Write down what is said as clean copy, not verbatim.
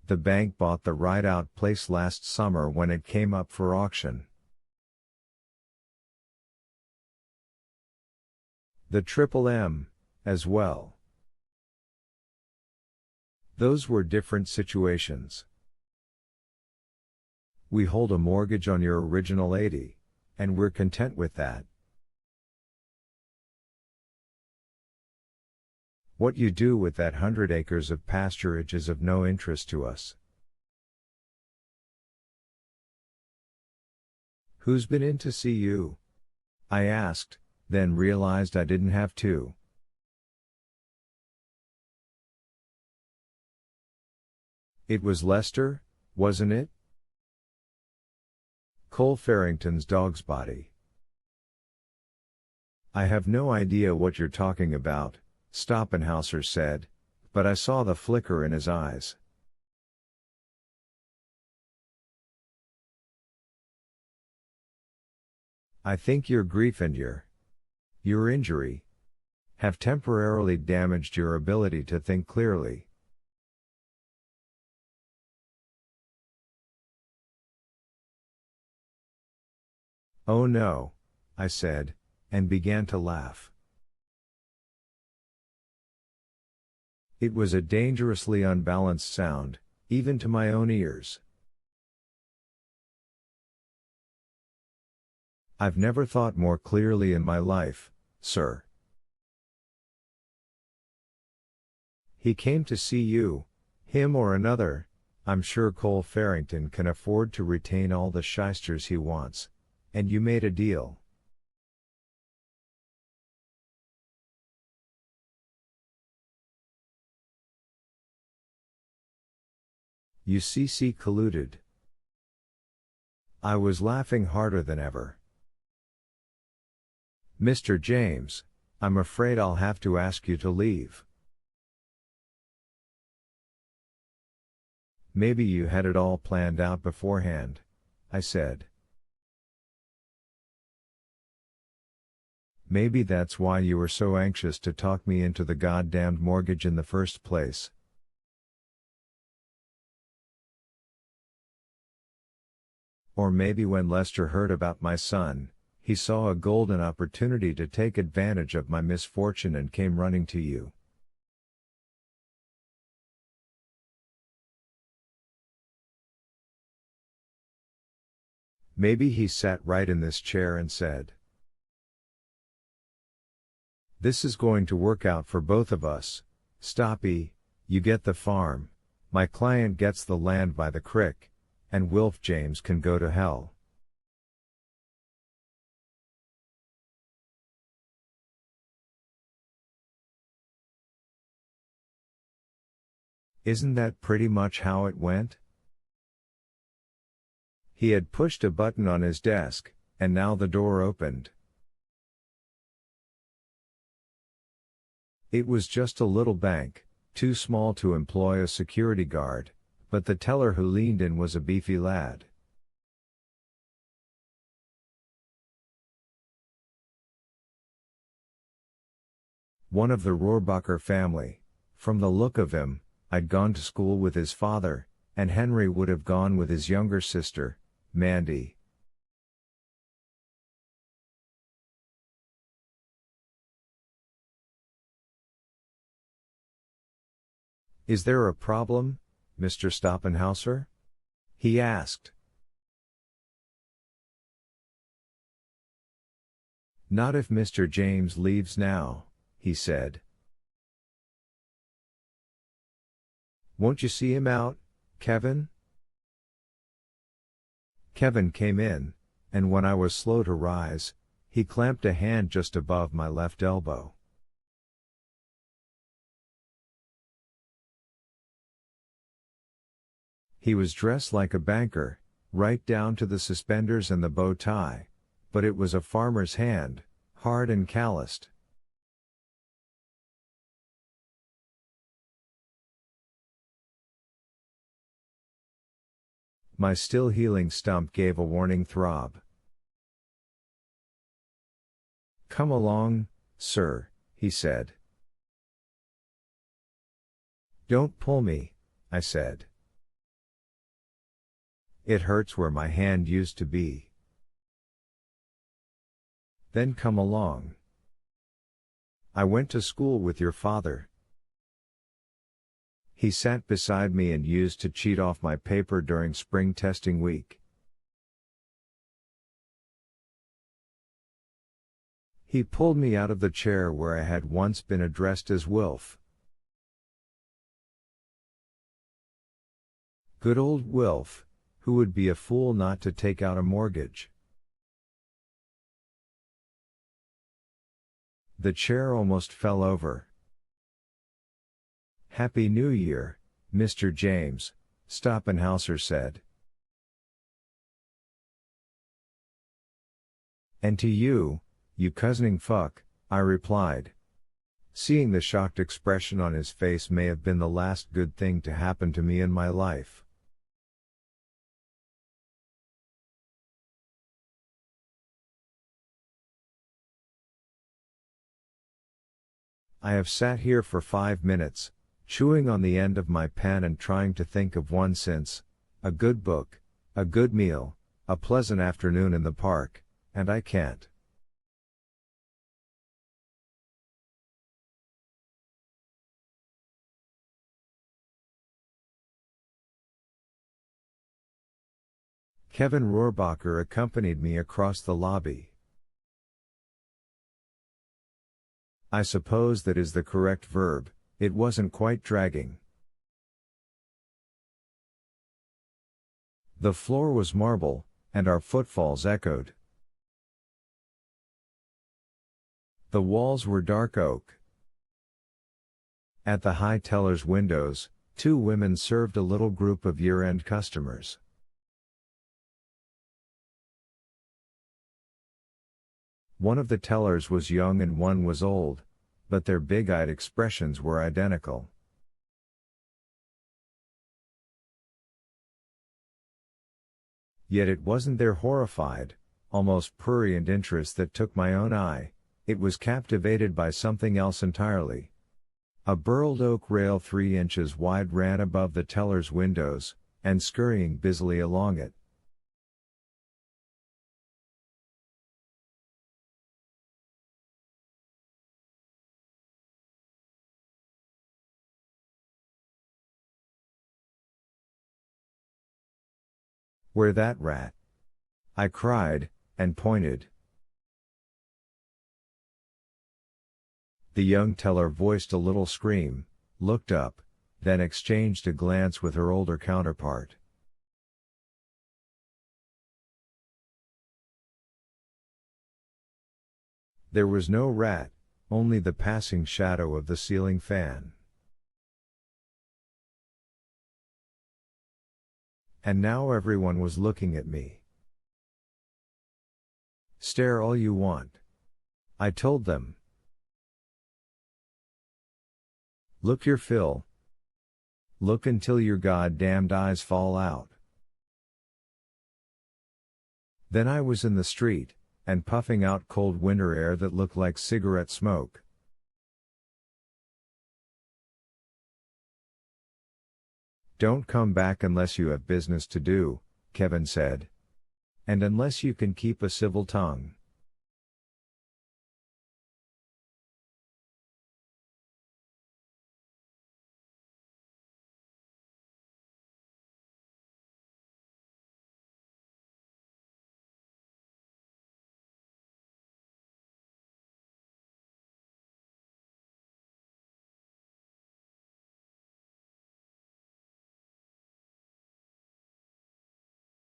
The bank bought the Rideout place last summer when it came up for auction. The Triple M, as well. Those were different situations. We hold a mortgage on your original 80, and we're content with that. What you do with that 100 acres of pasturage is of no interest to us. Who's been in to see you? I asked, then realized I didn't have to. It was Lester, wasn't it? Cole Farrington's dog's body. I have no idea what you're talking about, Stoppenhauser said, but I saw the flicker in his eyes. I think your grief and your injury have temporarily damaged your ability to think clearly. Oh no, I said, and began to laugh. It was a dangerously unbalanced sound, even to my own ears. I've never thought more clearly in my life, sir. He came to see you, him or another. I'm sure Cole Farrington can afford to retain all the shysters he wants, and you made a deal. UCC colluded. I was laughing harder than ever. Mr. James, I'm afraid I'll have to ask you to leave. Maybe you had it all planned out beforehand, I said. Maybe that's why you were so anxious to talk me into the goddamned mortgage in the first place. Or maybe when Lester heard about my son, he saw a golden opportunity to take advantage of my misfortune and came running to you. Maybe he sat right in this chair and said, "This is going to work out for both of us, Stoppy, you get the farm, my client gets the land by the crick, and Wilf James can go to hell." Isn't that pretty much how it went? He had pushed a button on his desk, and now the door opened. It was just a little bank, too small to employ a security guard, but the teller who leaned in was a beefy lad. One of the Rohrbacher family. From the look of him, I'd gone to school with his father, and Henry would have gone with his younger sister, Mandy. Is there a problem, Mr. Stoppenhauser? He asked. Not if Mr. James leaves now, he said. Won't you see him out, Kevin? Kevin came in, and when I was slow to rise, he clamped a hand just above my left elbow. He was dressed like a banker, right down to the suspenders and the bow tie, but it was a farmer's hand, hard and calloused. My still healing stump gave a warning throb. Come along, sir, he said. Don't pull me, I said. It hurts where my hand used to be. Then come along. I went to school with your father. He sat beside me and used to cheat off my paper during spring testing week. He pulled me out of the chair where I had once been addressed as Wilf. Good old Wilf, who would be a fool not to take out a mortgage. The chair almost fell over. Happy New Year, Mr. James, Stoppenhauser said. And to you, you cousining fuck, I replied. Seeing the shocked expression on his face may have been the last good thing to happen to me in my life. I have sat here for 5 minutes, chewing on the end of my pen and trying to think of one since, a good book, a good meal, a pleasant afternoon in the park, and I can't. Kevin Rohrbacher accompanied me across the lobby. I suppose that is the correct verb, it wasn't quite dragging. The floor was marble, and our footfalls echoed. The walls were dark oak. At the high teller's windows, 2 women served a little group of year-end customers. One of the tellers was young and one was old, but their big-eyed expressions were identical. Yet it wasn't their horrified, almost prurient interest that took my own eye, it was captivated by something else entirely. A burled oak rail 3 inches wide ran above the teller's windows, and scurrying busily along it. Where that rat? I cried, and pointed. The young teller voiced a little scream, looked up, then exchanged a glance with her older counterpart. There was no rat, only the passing shadow of the ceiling fan. And now everyone was looking at me. Stare all you want, I told them. Look your fill. Look until your goddamned eyes fall out. Then I was in the street, and puffing out cold winter air that looked like cigarette smoke. Don't come back unless you have business to do, Kevin said. And unless you can keep a civil tongue.